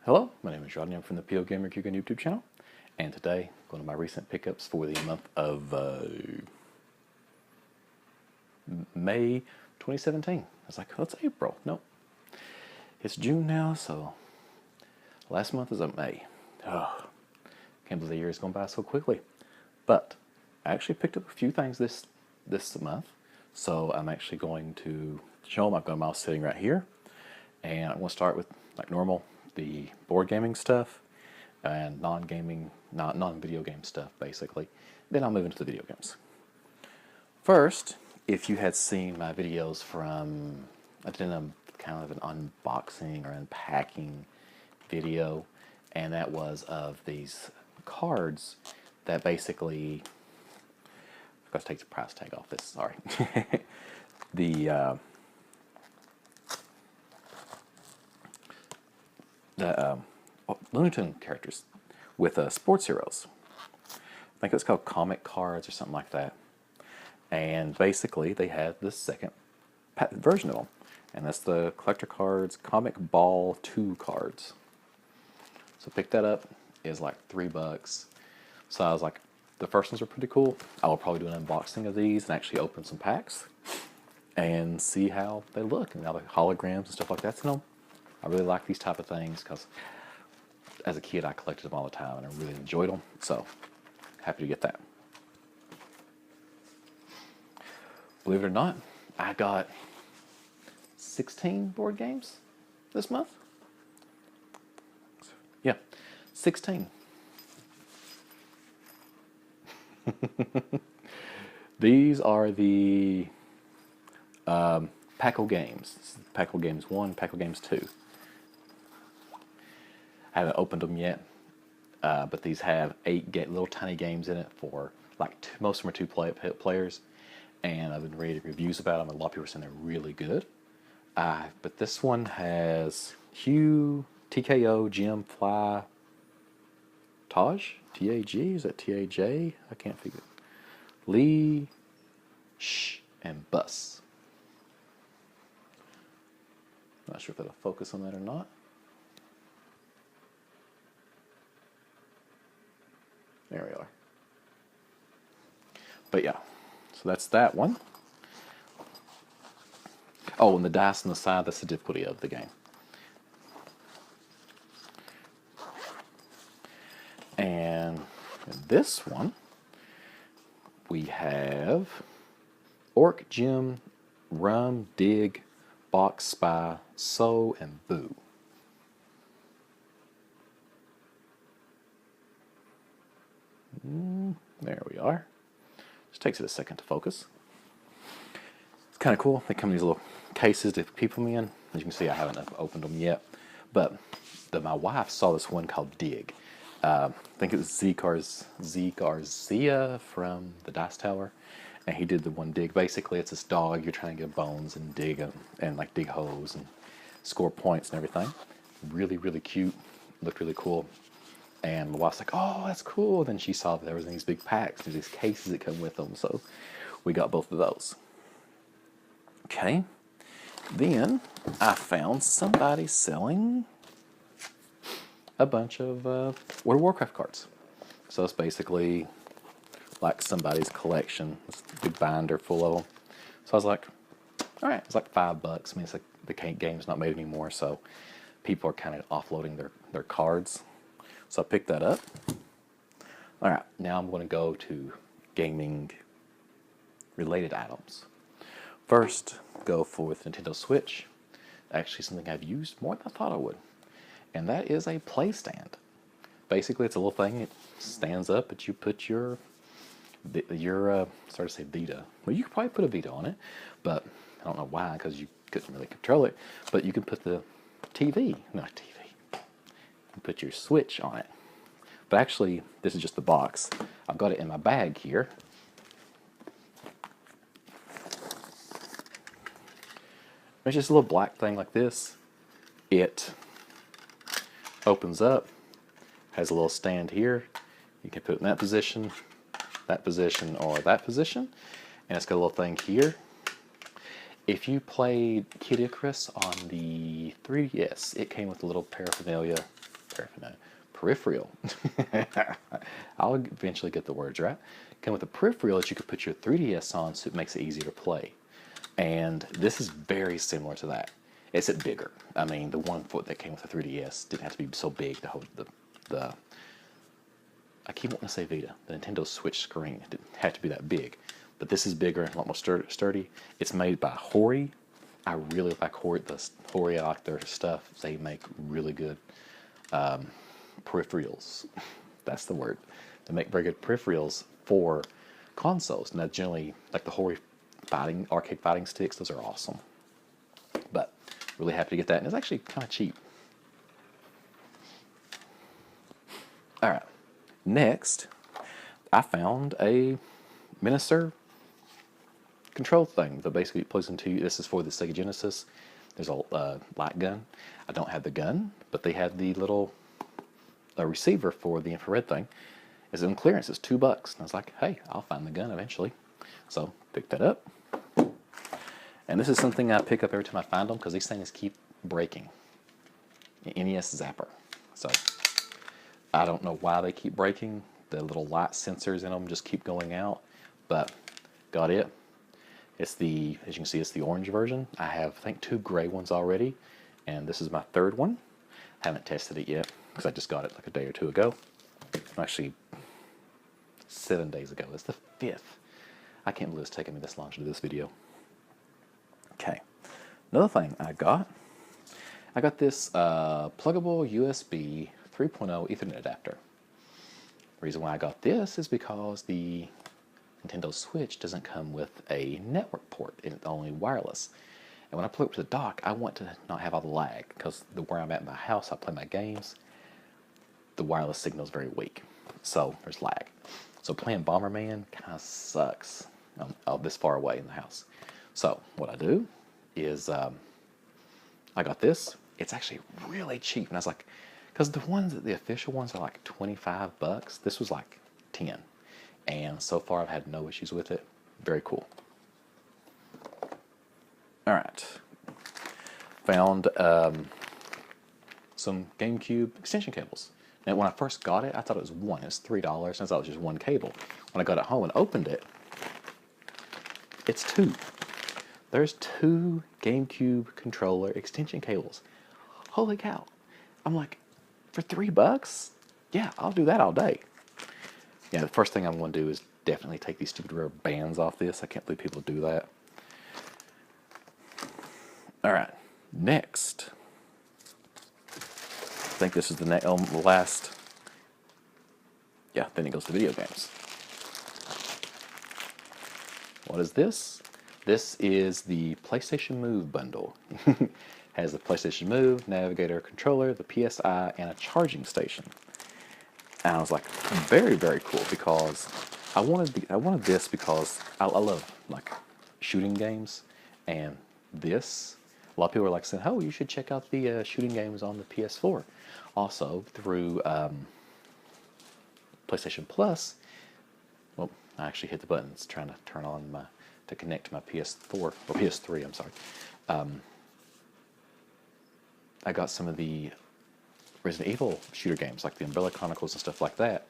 Hello, my name is Rodney. I'm from the PO Gamer Geek on YouTube channel, and today, going to my recent pickups for the month of May 2017. I was like, oh, it's April. Nope. It's June now, so last month is May. Oh, can't believe the year is going by so quickly. But I actually picked up a few things this month, so I'm actually going to show them. I've got them all sitting right here, and I'm going to start with, like normal, the board gaming stuff and non-video game stuff, basically. Then I'll move into the video games. First, if you had seen my videos from, I did kind of an unboxing or unpacking video, and that was of these cards that basically, I've got to take the price tag off this, sorry. the Looney Tunes characters with sports heroes. I think it's called comic cards or something like that. And basically, they had the second version of them, and that's the collector cards, Comic Ball 2 cards. So pick that up. It's like $3. So I was like, the first ones are pretty cool. I will probably do an unboxing of these and actually open some packs and see how they look and how the holograms and stuff like that's in them. I really like these type of things because as a kid I collected them all the time and I really enjoyed them. So happy to get that. Believe it or not, I got 16 board games this month. Yeah, 16. These are the Paco games. Paco Games 1, Paco Games 2. I haven't opened them yet, but these have 8 little tiny games in it for, like, most of them are 2 players, and I've been reading reviews about them, and a lot of people are saying they're really good. But this one has Hugh, TKO, Jim, Fly, Taj, T-A-G, is that T-A-J? I can't figure it. Lee, Shh, and Bus. Not sure if that'll focus on that or not. There we are. But yeah, so that's that one. Oh, and the dice on the side, that's the difficulty of the game. And in this one, we have Orc, Jim, Rum, Dig, Box, Spy, Sow, and Boo. There we are. Just takes it a second to focus. It's kind of cool. They come in these little cases to keep them in. As you can see, I haven't opened them yet. But my wife saw this one called Dig. I think it was Z Garcia from the Dice Tower. And he did the one Dig. Basically, it's this dog. You're trying to get bones and dig and like dig holes and score points and everything. Really, really cute. Looked really cool. And my wife's like, oh, that's cool. Then she saw that there was these big packs, there's these cases that come with them. So we got both of those. Okay. Then I found somebody selling a bunch of World of Warcraft cards. So it's basically like somebody's collection. It's a big binder full of them. So I was like, all right, it's like $5. I mean, it's like the game's not made anymore, so people are kind of offloading their cards. So I picked that up. All right, now I'm going to go to gaming related items. First, go for with Nintendo Switch. Actually, something I've used more than I thought I would. And that is a play stand. Basically, it's a little thing. It stands up, but you put your sorry to say Vita. Well, you could probably put a Vita on it, but I don't know why, because you couldn't really control it. But you can put the TV, not TV. You put your Switch on it. But actually, this is just the box. I've got it in my bag here. It's just a little black thing like this. It opens up, has a little stand here. You can put it in that position, or that position. And it's got a little thing here. If you played Kid Icarus on the 3DS, it came with a little paraphernalia peripheral. I'll eventually get the words right. Come with a peripheral that you could put your 3DS on, so it makes it easier to play. And this is very similar to that. It's bigger. I mean, the one foot that came with the 3DS didn't have to be so big to hold the I keep wanting to say Vita, the Nintendo Switch screen. It didn't have to be that big. But this is bigger and a lot more sturdy. It's made by Hori. I really like Hori. I like their stuff. They make really good peripherals. That's the word. They make very good peripherals for consoles. Now, generally, like the Hori arcade fighting sticks, those are awesome. But really happy to get that, and it's actually kind of cheap. All right. Next, I found a minister control thing that basically plugs into. This is for the Sega Genesis. There's a light gun. I don't have the gun, but they had the little receiver for the infrared thing. It's on clearance. It's $2, and I was like, hey, I'll find the gun eventually. So picked that up, and this is something I pick up every time I find them because these things keep breaking. NES Zapper. So I don't know why they keep breaking. The little light sensors in them just keep going out, but got it. It's the, as you can see, it's the orange version. I have, I think, 2 gray ones already, and this is my 3rd one. Haven't tested it yet because I just got it like a day or 2 ago. Actually, 7 days ago. It's the 5th. I can't believe it's taken me this long to do this video. Okay, another thing I got this pluggable USB 3.0 Ethernet adapter. The reason why I got this is because the Nintendo Switch doesn't come with a network port. It's only wireless. And when I plug it to the dock, I want to not have all the lag because where I'm at in my house, I play my games, the wireless signal is very weak. So there's lag. So playing Bomberman kind of sucks this far away in the house. So what I do is I got this. It's actually really cheap. And I was like, because the official ones are like $25. This was like 10. And so far I've had no issues with it. Very cool. All right. Found some GameCube extension cables. Now when I first got it, I thought it was one. It was $3. And I thought it was just one cable. When I got it home and opened it, it's 2. There's 2 GameCube controller extension cables. Holy cow. I'm like, for $3? Yeah, I'll do that all day. Yeah, the first thing I'm going to do is definitely take these stupid rubber bands off this. I can't believe people do that. All right, next. I think this is the last. Yeah, then it goes to video games. What is this? This is the PlayStation Move bundle. Has the PlayStation Move, Navigator, controller, the PSI, and a charging station. And I was like, very, very cool because I wanted this because I love like shooting games, and this. A lot of people are like saying, "Oh, you should check out the shooting games on the PS4." Also through PlayStation Plus. Well, I actually hit the buttons trying to turn on to connect to my PS4 or PS3. I'm sorry. I got some of the Resident Evil shooter games, like the Umbrella Chronicles and stuff like that.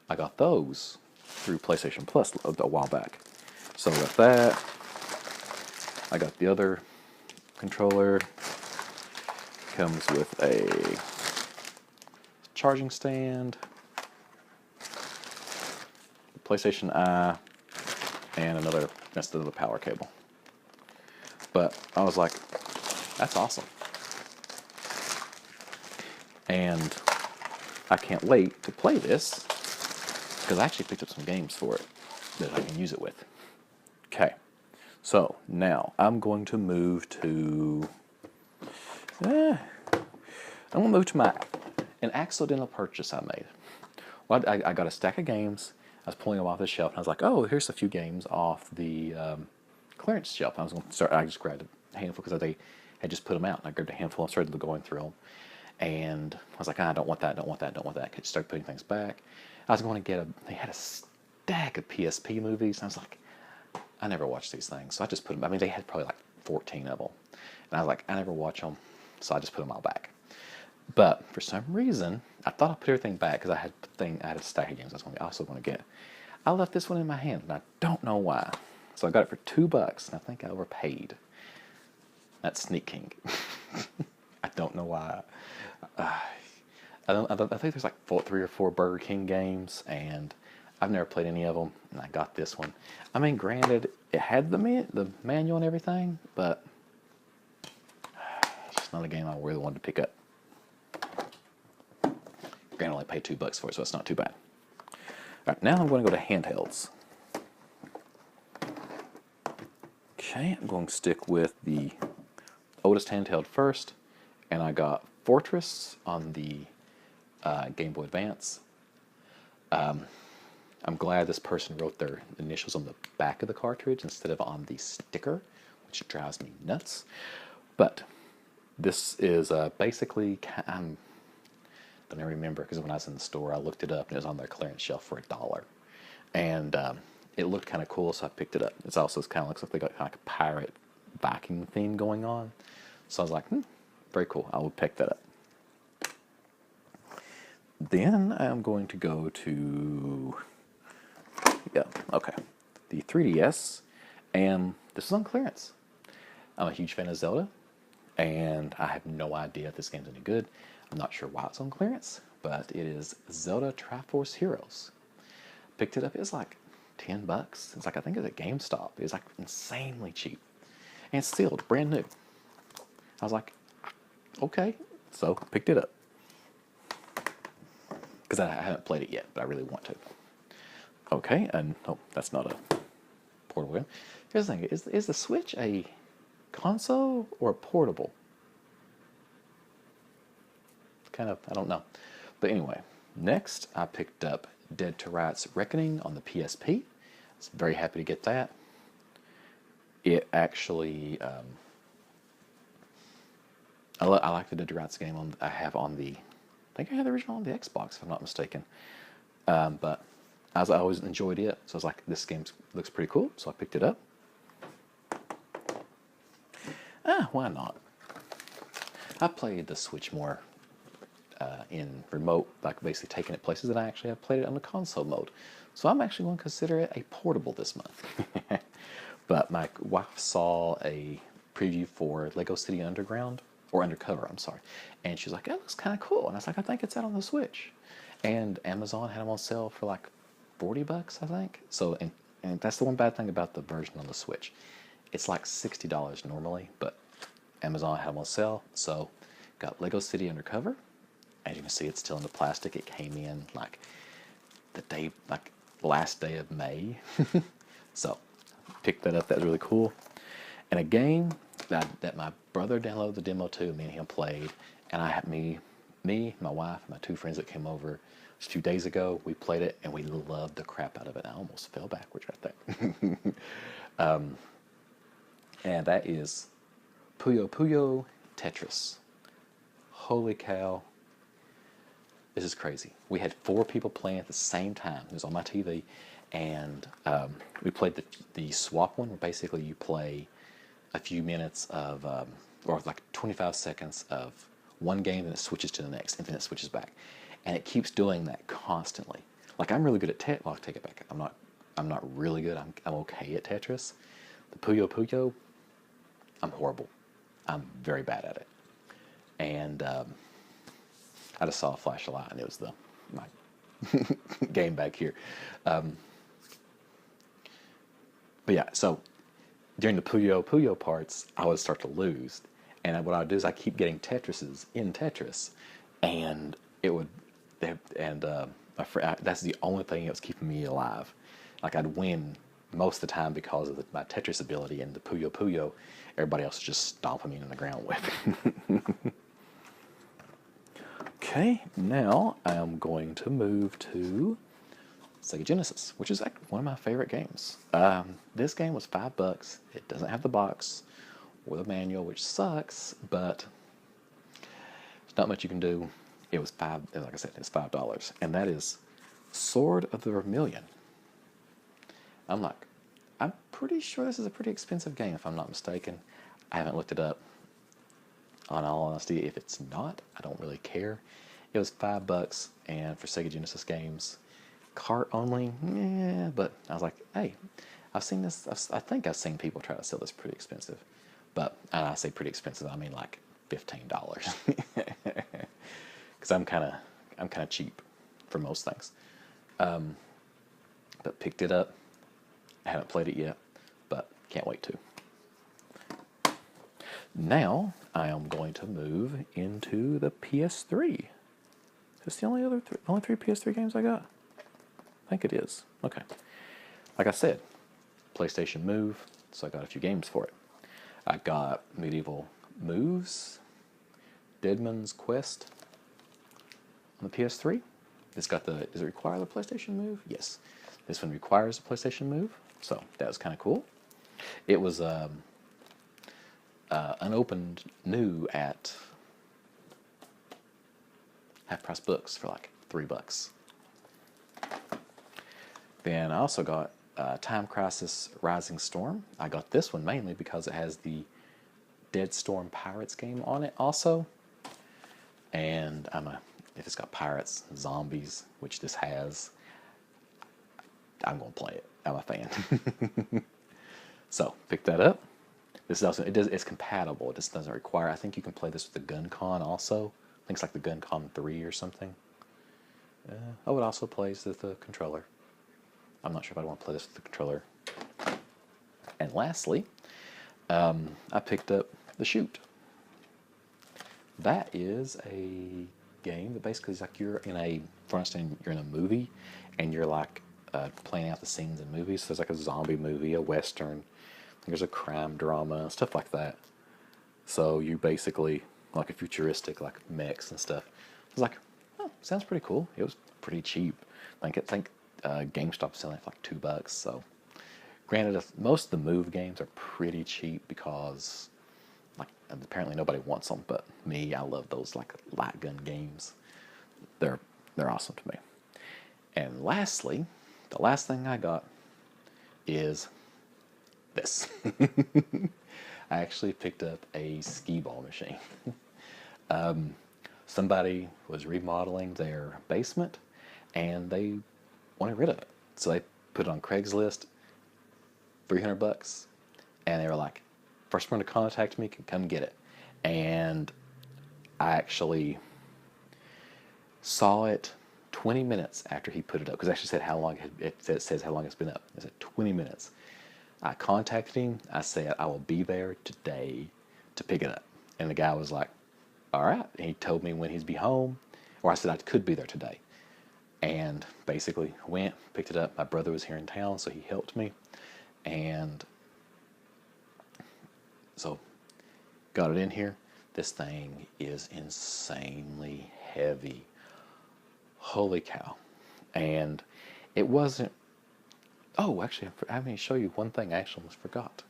I got those through PlayStation Plus a while back. So I got that. I got the other controller. Comes with a charging stand, PlayStation Eye, and another power cable. But I was like, that's awesome. And I can't wait to play this because I actually picked up some games for it that I can use it with. Okay, so now I'm going to move to an accidental purchase I made. Well, I got a stack of games. I was pulling them off the shelf, and I was like, oh, here's a few games off the clearance shelf. I was going to start. I just grabbed a handful because they had just put them out, and I grabbed a handful and started going through them. And I was like, I don't want that, don't want that, don't want that. I started putting things back. I was going to they had a stack of PSP movies. And I was like, I never watched these things. So I just put them, I mean, they had probably like 14 of them. And I was like, I never watch them. So I just put them all back. But for some reason, I thought I put everything back because I had a stack of games I was also going to get. I left this one in my hand, and I don't know why. So I got it for $2, and I think I overpaid. That's Sneak King. I don't know why. I think there's like 3 or 4 Burger King games, and I've never played any of them, and I got this one. I mean, granted, it had the manual and everything, but it's just not a game I really wanted to pick up. Granted, I only paid $2 for it, so it's not too bad. All right, now I'm going to go to handhelds. Okay, I'm going to stick with the oldest handheld first, and I got Fortress on the Game Boy Advance. I'm glad this person wrote their initials on the back of the cartridge instead of on the sticker, which drives me nuts. But this is basically, I don't even remember, because when I was in the store, I looked it up, and it was on their clearance shelf for $1. And it looked kind of cool, so I picked it up. It also kind of looks like they got like a pirate Viking theme going on. So I was like, very cool. I will pick that up. Then I'm going to go to, the 3DS, and this is on clearance. I'm a huge fan of Zelda, and I have no idea if this game's any good. I'm not sure why it's on clearance, but it is Zelda Triforce Heroes. Picked it up, it was like $10. It's like, I think it's at GameStop. It was like insanely cheap. And it's sealed, brand new. I was like, okay, so picked it up. Because I haven't played it yet, but I really want to. Okay, and that's not a portable game. Here's the thing, is the Switch a console or a portable? Kind of, I don't know. But anyway, next I picked up Dead to Rights Reckoning on the PSP. I was very happy to get that. It actually, I like the Dead to Rights game I have on the, I think I had the original on the Xbox if I'm not mistaken. But I always enjoyed it, so I was like, this game looks pretty cool, so I picked it up. Why not? I played the Switch more in remote, like basically taking it places that I actually have played it on the console mode. So I'm actually going to consider it a portable this month. But my wife saw a preview for Lego City Underground, or Undercover, I'm sorry. And she's like, that looks kind of cool. And I was like, I think it's out on the Switch. And Amazon had them on sale for like $40, I think. So, and that's the one bad thing about the version on the Switch. It's like $60 normally, but Amazon had them on sale. So, got Lego City Undercover. As you can see, it's still in the plastic. It came in like the day, like last day of May. So, picked that up. That was really cool. And a game that my brother downloaded the demo to, me and him played, and me, my wife, and my 2 friends that came over a few days ago, we played it, and we loved the crap out of it. I almost fell backwards right there. And that is Puyo Puyo Tetris. Holy cow. This is crazy. We had 4 people playing at the same time. It was on my TV, and we played the swap one, where basically you play a few minutes of, or like 25 seconds of one game, and it switches to the next, and then it switches back. And it keeps doing that constantly. Like, I'm really good at Tetris. Well, I'll take it back. I'm not really good. I'm okay at Tetris. The Puyo Puyo, I'm horrible. I'm very bad at it. And I just saw a flash of light, and it was my game back here. But yeah, so during the Puyo Puyo parts, I would start to lose. And what I would do is I keep getting Tetrises in Tetris, and it would, that's the only thing that was keeping me alive. Like, I'd win most of the time because of my Tetris ability, and the Puyo Puyo, everybody else was just stomping me in the ground with. Okay, now I'm going to move to Sega Genesis, which is one of my favorite games. This game was $5. It doesn't have the box or the manual, which sucks, but there's not much you can do. It was like I said, it's $5, and that is Sword of the Vermilion. I'm pretty sure this is a pretty expensive game, if I'm not mistaken. I haven't looked it up. On all honesty, if it's not, I don't really care. It was $5, and for Sega Genesis games, cart only, yeah. But I was like, hey, I've seen this. I think I've seen people try to sell this pretty expensive, but and I say pretty expensive, I mean like $15, because I'm kind of cheap for most things. But picked it up. I haven't played it yet, but can't wait to. Now I am going to move into the PS3. Is this the only three PS3 games I got? I think it is. Okay. Like I said, PlayStation Move, so I got a few games for it. I got Medieval Moves, Deadman's Quest on the PS3. Does it require the PlayStation Move? Yes. This one requires a PlayStation Move, so that was kind of cool. It was unopened new at Half Price Books for like $3. Then I also got Time Crisis Rising Storm. I got this one mainly because it has the Dead Storm Pirates game on it also. And if it's got pirates, zombies, which this has, I'm going to play it. I'm a fan. So, pick that up. This also, it's compatible. It just doesn't require, I think you can play this with the Gun Con also. I think it's like the Gun Con 3 or something. It also plays with the controller. I'm not sure if I want to play this with the controller. And lastly, I picked up The Shoot. That is a game that basically is like you're in a movie, and you're like playing out the scenes in movies. So there's like a zombie movie, a western, there's a crime drama, stuff like that. So you basically like a futuristic like mechs and stuff. I was like, oh, sounds pretty cool. It was pretty cheap. I think GameStop selling it for like $2. So granted, most of the Move games are pretty cheap because like apparently nobody wants them, but me, I love those like light gun games. They're awesome to me. And lastly, the last thing I got is this. I actually picked up a skee ball machine. Somebody was remodeling their basement and they wanted rid of it. So they put it on Craigslist, $300, and they were like, first one to contact me can come get it. And I actually saw it 20 minutes after he put it up, because it actually said how long it says how long it's been up. It said 20 minutes. I contacted him. I said I will be there today to pick it up, and the guy was like, "All right." And he told me when he'd be home, or I said I could be there today, and basically went, picked it up. My brother was here in town, so he helped me, and so got it in here. This thing is insanely heavy. Holy cow. And it wasn't... Oh, actually, I may show you one thing I actually almost forgot.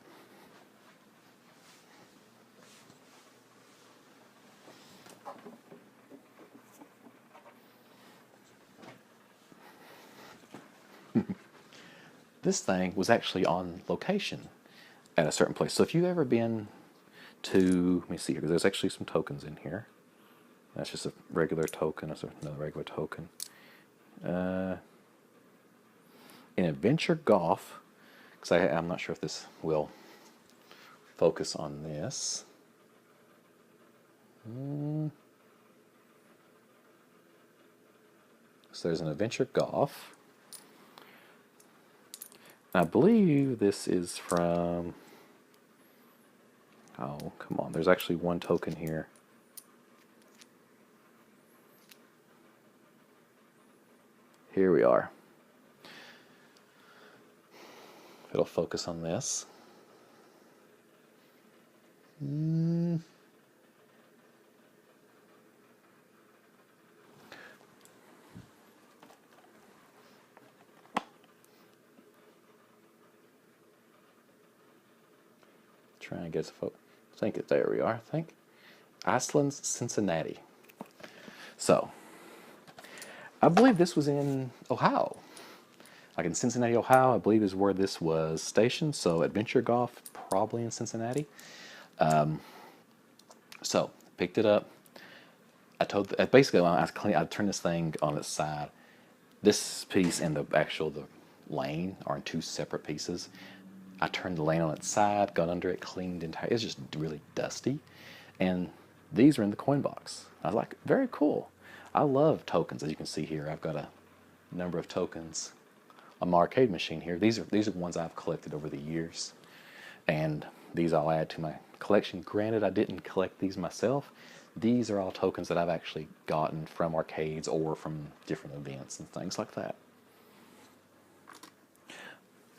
This thing was actually on location at a certain place. So if you've ever been to... Let me see here, because there's actually some tokens in here. That's just a regular token. That's another regular token. In Adventure Golf, because I'm not sure if this will focus on this. So there's an Adventure Golf. I believe this is from... Oh, come on. There's actually one token here. Here we are. It'll focus on this. Trying to get a there we are, I think. Iceland's Cincinnati. So, I believe this was in Ohio. Like in Cincinnati, Ohio, I believe is where this was stationed. So Adventure Golf, probably in Cincinnati. So picked it up. Basically when I turned this thing on its side. This piece and the lane are in two separate pieces. I turned the lane on its side, got under it, cleaned entire. It's just really dusty, and these are in the coin box. I was like, very cool. I love tokens, as you can see here. I've got a number of tokens on my arcade machine here. These are the ones I've collected over the years, and these I'll add to my collection. Granted, I didn't collect these myself. These are all tokens that I've actually gotten from arcades or from different events and things like that.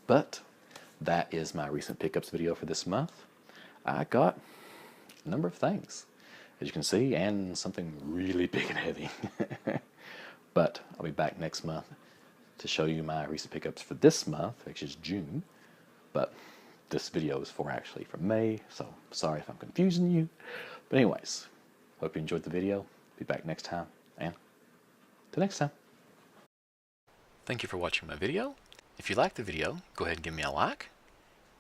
But that is my recent pickups video for this month. I got a number of things, as you can see, and something really big and heavy. But I'll be back next month to show you my recent pickups for this month, which is June. But this video is actually for May, so sorry if I'm confusing you. But anyways, hope you enjoyed the video. Be back next time, and till next time. Thank you for watching my video. If you liked the video, go ahead and give me a like.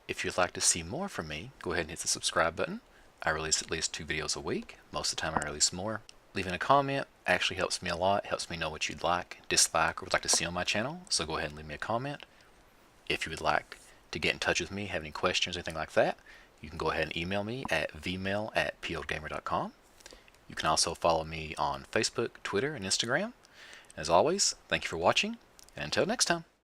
If you'd like to see more from me, go ahead and hit the subscribe button. I release at least 2 videos a week. Most of the time I release more. Leaving a comment actually helps me a lot. It helps me know what you'd like, dislike, or would like to see on my channel. So go ahead and leave me a comment. If you would like to get in touch with me, have any questions, anything like that, you can go ahead and email me at vmail@pogamer.com. You can also follow me on Facebook, Twitter, and Instagram. As always, thank you for watching, and until next time.